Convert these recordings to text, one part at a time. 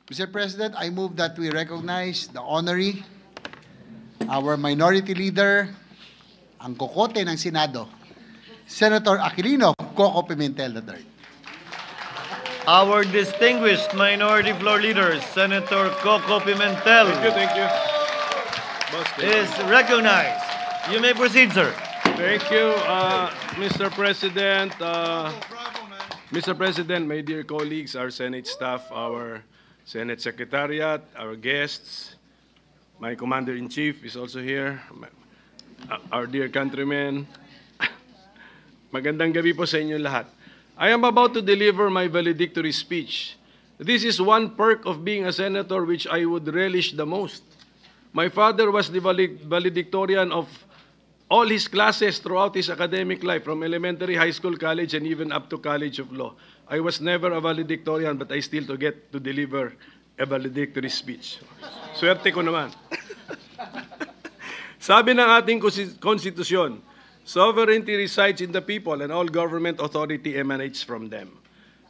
Mr. President, I move that we recognize the honoree, our minority leader, ang kokote ng Senado, Senator Aquilino Coco Pimentel III. Our distinguished minority floor leader, Senator Coco Pimentel, Thank you. is recognized. You may proceed, sir. Thank you, Mr. President. Mr. President, my dear colleagues, our Senate staff, our Senate Secretariat, our guests, my Commander-in-Chief is also here, our dear countrymen. Magandang gabi po sa inyo lahat. I am about to deliver my valedictory speech. This is one perk of being a senator which I would relish the most. My father was the valedictorian of all his classes throughout his academic life, from elementary, high school, college, and even up to College of Law. I was never a valedictorian, but I still get to deliver a valedictory speech. Swerte ko naman. Sabi ng ating konstitusyon, sovereignty resides in the people and all government authority emanates from them.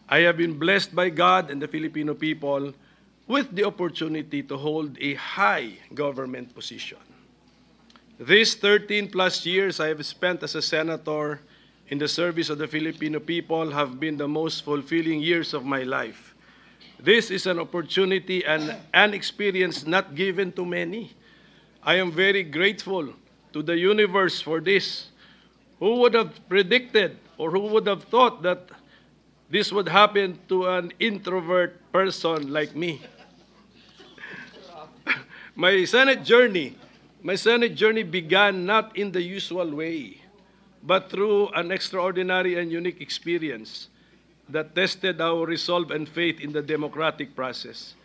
I have been blessed by God and the Filipino people with the opportunity to hold a high government position. These 13+ years I have spent as a senator in the service of the Filipino people have been the most fulfilling years of my life. This is an opportunity and an experience not given to many. I am very grateful to the universe for this. Who would have predicted or who would have thought that this would happen to an introvert person like me? My Senate journey began not in the usual way, but through an extraordinary and unique experience that tested our resolve and faith in the democratic process.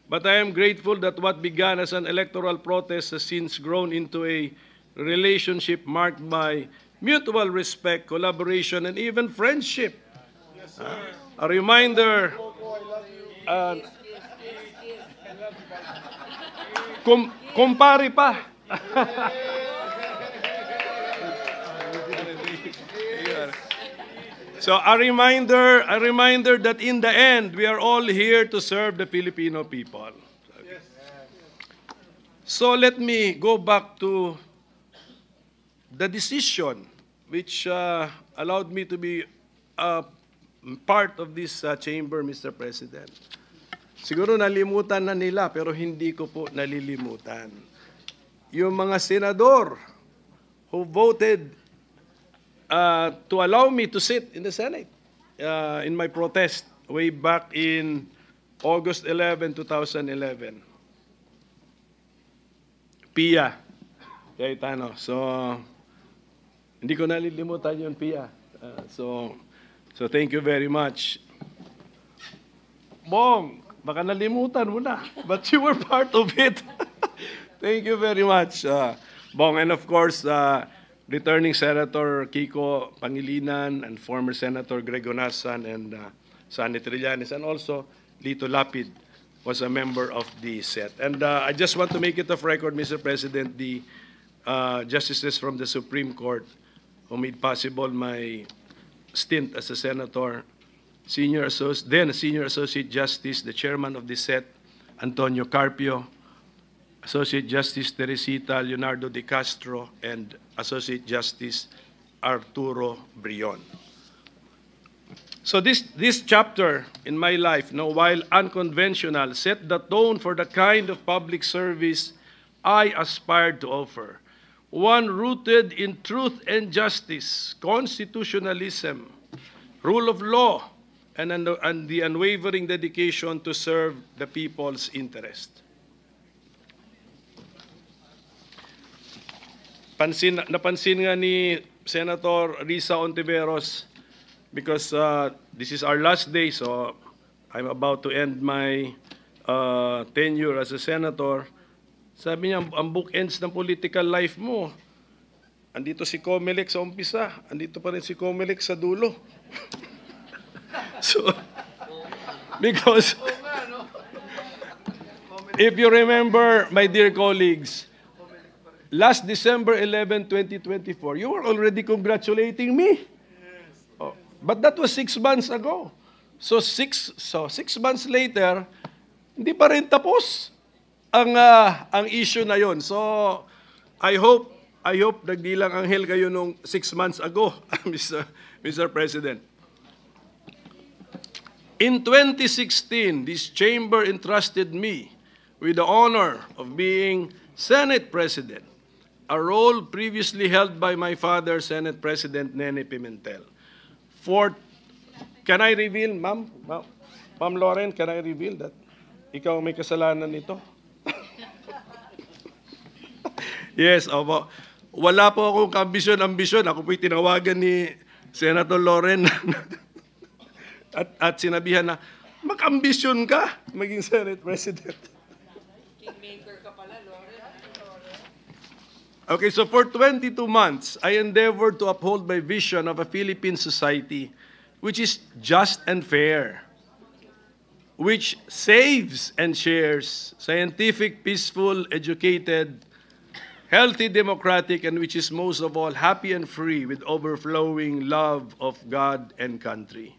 But I am grateful that what began as an electoral protest has since grown into a relationship marked by mutual respect, collaboration, and even friendship. Yes, sir. A reminder, kumpare pa. So a reminder that in the end, we are all here to serve the Filipino people. So let me go back to the decision which allowed me to be part of this chamber, Mr. President. Siguro nalimutan na nila, pero hindi ko po nalilimutan. Yung mga senador who voted to allow me to sit in the Senate in my protest way back in August 11, 2011. Pia Cayetano. So, hindi ko nalilimutan yun, Pia. So thank you very much. Bong, baka nalimutan mo na, but you were part of it. Thank you very much, Bong. And of course, returning Senator Kiko Pangilinan and former Senator Greg Onasan and Sonny Trillanes, and also Lito Lapid was a member of the SET. And I just want to make it of record, Mr. President, the justices from the Supreme Court who made possible my stint as a senator, then Senior Associate Justice, the chairman of the SET, Antonio Carpio, Associate Justice Teresita Leonardo de Castro, and Associate Justice Arturo Brion. So this chapter in my life, while unconventional, set the tone for the kind of public service I aspired to offer. One rooted in truth and justice, constitutionalism, rule of law, and the unwavering dedication to serve the people's interest. Napansin nga ni Senator Risa Ontiveros, because this is our last day, so I'm about to end my tenure as a senator. Sabi niya, ang bookends ng political life mo, andito si Comelec sa umpisa, andito pa rin si Comelec sa dulo. So, because if you remember, my dear colleagues, last December 11, 2024, you were already congratulating me. But that was 6 months ago. So six months later, hindi pa rin tapos ang issue na yon. So, I hope nagdilang anghel kayo nung 6 months ago, Mr. President. In 2016, this chamber entrusted me with the honor of being Senate President, a role previously held by my father, Senate President Nene Pimentel. Can I reveal, Ma'am Lauren, can I reveal that ikaw may kasalanan nito? Yes, opo. Wala po akong ambisyon. Ako po'y tinawagan ni Senator Lauren at sinabihan na, mag-ambisyon ka maging Senate President. Kingmaker ka pala, Lauren. Okay, so for 22 months, I endeavored to uphold my vision of a Philippine society which is just and fair, which saves and shares, scientific, peaceful, educated, healthy, democratic, and which is most of all happy and free with overflowing love of God and country.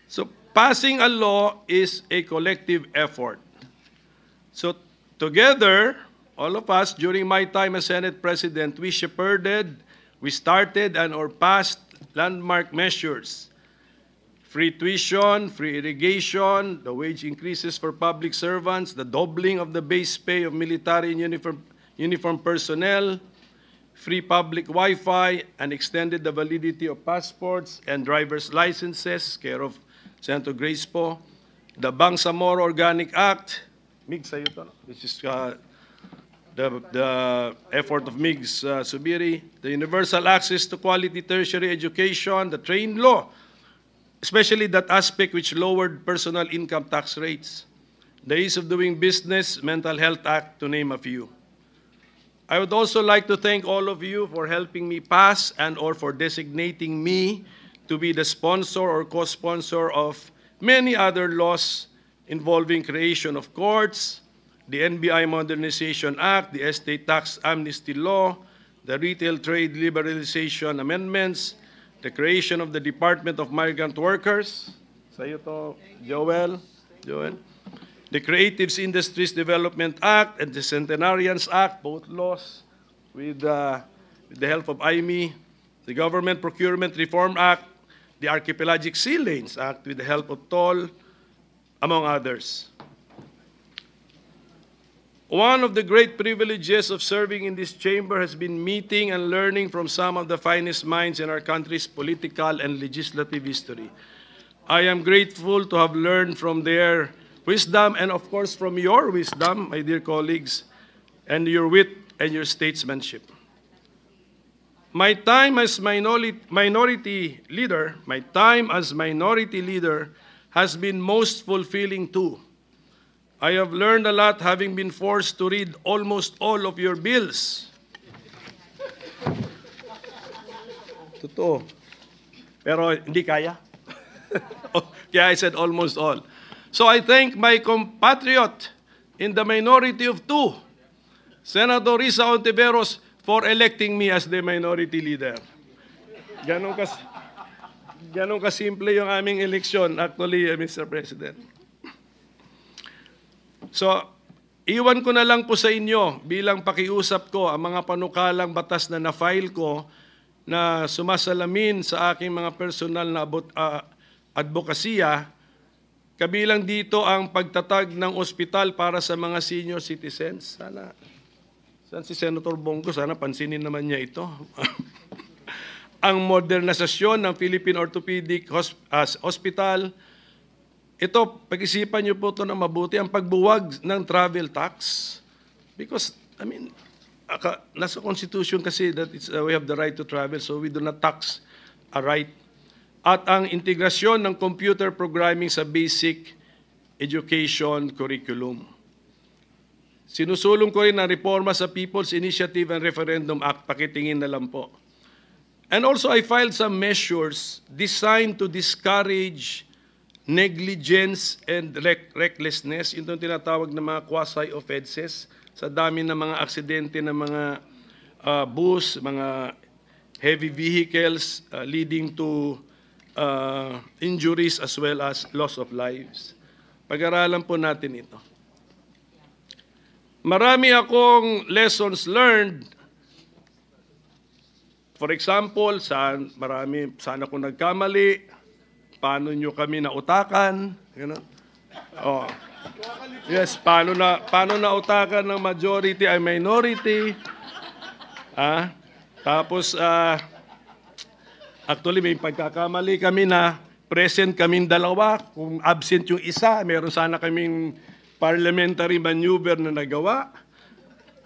So passing a law is a collective effort. So together, all of us, during my time as Senate President, we shepherded, we started and/or passed landmark measures. Free tuition, free irrigation, the wage increases for public servants, the doubling of the base pay of military and uniform personnel, free public Wi-Fi, and extended the validity of passports and driver's licenses, care of Senator Grace po, the Bangsamoro Organic Act, Migs sa'yo to, which is the effort of Migs Subiri, the universal access to quality tertiary education, the train law, especially that aspect which lowered personal income tax rates, the ease of doing business, Mental Health Act, to name a few. I would also like to thank all of you for helping me pass and/or for designating me to be the sponsor or co-sponsor of many other laws involving creation of courts, the NBI Modernization Act, the Estate Tax Amnesty Law, the Retail Trade Liberalization Amendments, the creation of the Department of Migrant Workers, sa'yo to, Joel, the Creative Industries Development Act and the Centenarians Act, both laws with the help of IME, the Government Procurement Reform Act, the Archipelagic Sea Lanes Act with the help of TOL, among others. One of the great privileges of serving in this chamber has been meeting and learning from some of the finest minds in our country's political and legislative history. I am grateful to have learned from their wisdom and, of course, from your wisdom, my dear colleagues, and your wit and your statesmanship. My time as minority leader has been most fulfilling too. I have learned a lot having been forced to read almost all of your bills. Totoo. Pero hindi kaya. Kaya I said almost all. So I thank my compatriot in the minority of two, Senator Risa Ontiveros, for electing me as the minority leader. Ganun kasimple yung aming eleksyon, actually, Mr. President. So, iwan ko na lang po sa inyo bilang pakiusap ko ang mga panukalang batas na na-file ko na sumasalamin sa aking mga personal na advokasya. Kabilang dito ang pagtatag ng ospital para sa mga senior citizens. Saan si Senator Bongo? Sana pansinin naman niya ito. Ang modernisasyon ng Philippine Orthopedic Hospital. Ito, pag-isipan niyo po ito na mabuti, ang pagbuwag ng travel tax. Because, nasa Constitution kasi that we have the right to travel, so we do not tax a right. At ang integrasyon ng computer programming sa basic education curriculum. Sinusulong ko rin ang reforma sa People's Initiative and Referendum Act, pakitingin na lang po. And also, I filed some measures designed to discourage negligence and recklessness, yung tinatawag na mga quasi-offenses, sa dami ng mga aksidente ng mga bus, mga heavy vehicles leading to injuries as well as loss of lives. Pag-aralan po natin ito. Marami akong lessons learned. For example, saan ako nagkamali, paano nyo kami nautakan, gano'n. Oh. Yes, paano nautakan ng majority ay minority. Tapos, actually, may pagkakamali kami na present kaming dalawa. Kung absent yung isa, meron sana kaming parliamentary maneuver na nagawa.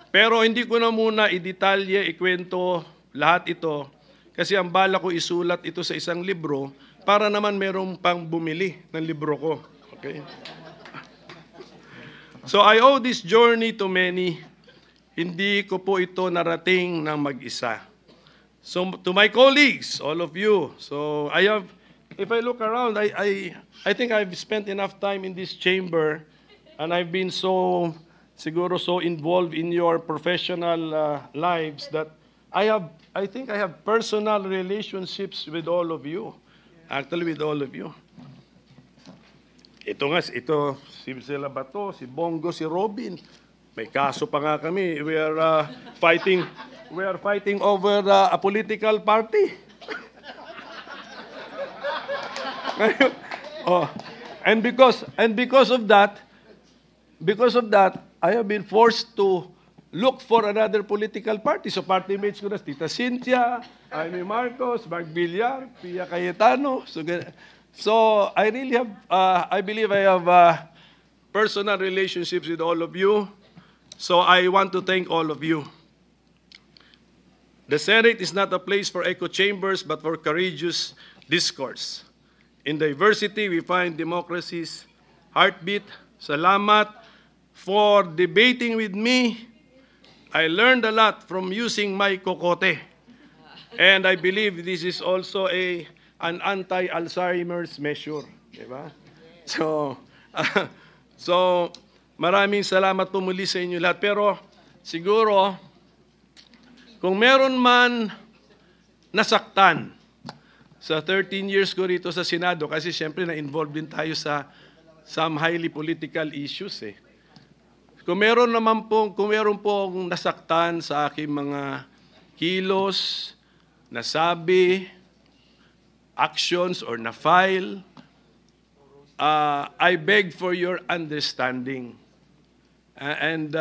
Pero hindi ko na muna i-detalye, ikwento lahat ito. Kasi ang bala ko isulat ito sa isang libro para naman merong pang bumili ng libro ko. Okay? So I owe this journey to many. Hindi ko po ito narating ng mag-isa. So to my colleagues, all of you, so if I look around, I think I've spent enough time in this chamber and I've been siguro so involved in your professional lives that I think I have personal relationships with all of you. Actually, with all of you. Ito, si Sila Bato, si Bongo, si Robin. May kaso pa nga kami. We are fighting over a political party. And because of that, I have been forced to look for another political party. So party mates ko na, Tita Cynthia, Amy Marcos, Mark Villar, Pia Cayetano. So I really have, I believe I have personal relationships with all of you. So I want to thank all of you. The Senate is not a place for echo chambers, but for courageous discourse. In diversity, we find democracy's heartbeat. Salamat for debating with me. I learned a lot from using my kokote. And I believe this is also an anti-Alzheimer's measure. Diba? So, maraming salamat po muli sa inyo lahat. Pero siguro, kung meron man nasaktan sa 13 years ko rito sa Senado, kasi siyempre na-involved din tayo sa some highly political issues eh. Kung meron pong nasaktan sa aking mga kilos, nasabi, actions, or na-file, I beg for your understanding. And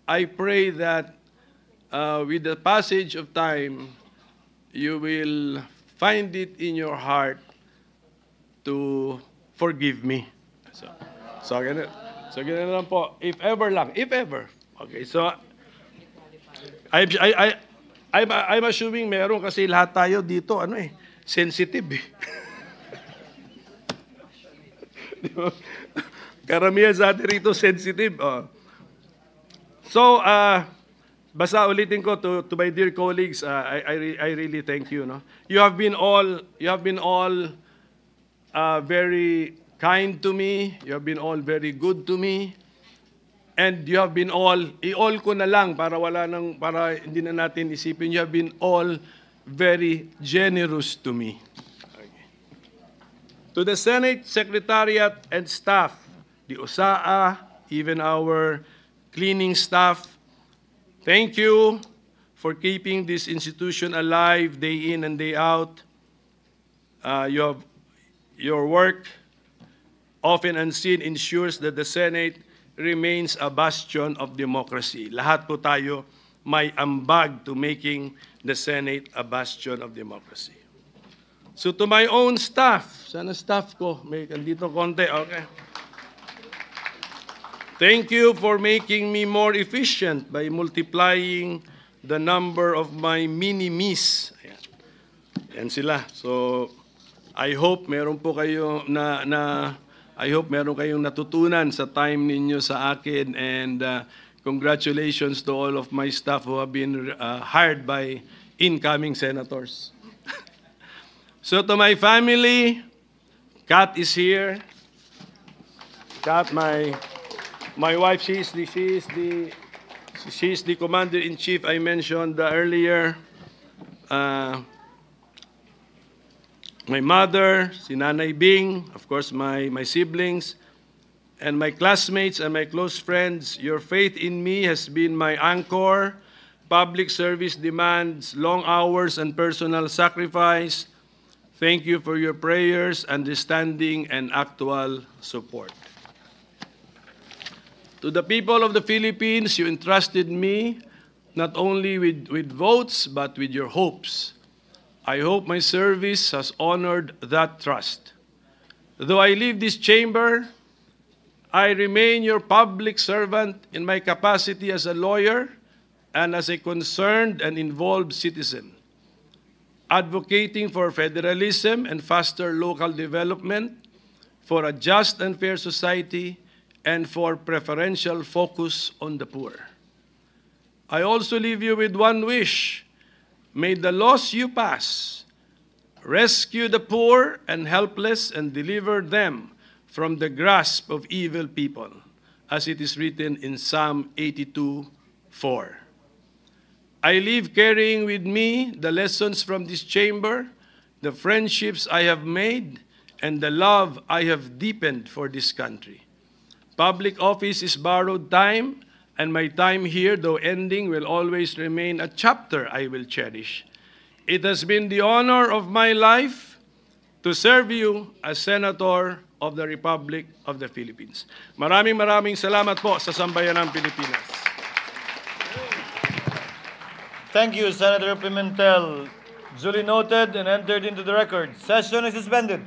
I pray that with the passage of time, you will find it in your heart to forgive me. So ganun lang po. If ever. Okay, so I'm assuming meron kasi lahat tayo dito sensitive eh. Karamihan sa atin rito sensitive. So basta ulitin ko to my dear colleagues, I really thank you, no. You have been all very kind to me. You have been all very good to me. And you have been i-all ko na lang para hindi na natin isipin. You have been all very generous to me. Okay. To the Senate Secretariat and staff, the OSAA, even our cleaning staff, thank you for keeping this institution alive day in and day out. Your work, often unseen, ensures that the Senate remains a bastion of democracy. Lahat po tayo may ambag to making the Senate a bastion of democracy. So to my own staff, sana staff ko, may andito konti, okay. Thank you for making me more efficient by multiplying the number of my mini-me's. Yan sila. So I hope meron po kayo I hope meron kayong natutunan sa time ninyo sa akin, and congratulations to all of my staff who have been hired by incoming senators. So to my family, Kat is here. Kat, my wife, she's the commander-in-chief I mentioned earlier. My mother, si Nanay Bing, of course, my siblings, and my classmates and my close friends, your faith in me has been my anchor. Public service demands long hours and personal sacrifice. Thank you for your prayers, understanding, and actual support. To the people of the Philippines, you entrusted me not only with votes, but with your hopes. I hope my service has honored that trust. Though I leave this chamber, I remain your public servant in my capacity as a lawyer and as a concerned and involved citizen, advocating for federalism and faster local development, for a just and fair society, and for preferential focus on the poor. I also leave you with one wish. May the laws you pass rescue the poor and helpless and deliver them from the grasp of evil people, as it is written in Psalm 82:4. I leave carrying with me the lessons from this chamber, the friendships I have made, and the love I have deepened for this country. Public office is borrowed time, and my time here, though ending, will always remain a chapter I will cherish. It has been the honor of my life to serve you as Senator of the Republic of the Philippines. Maraming salamat po sa Sambayanang Pilipinas. Thank you, Senator Pimentel. Duly noted and entered into the record. Session is suspended.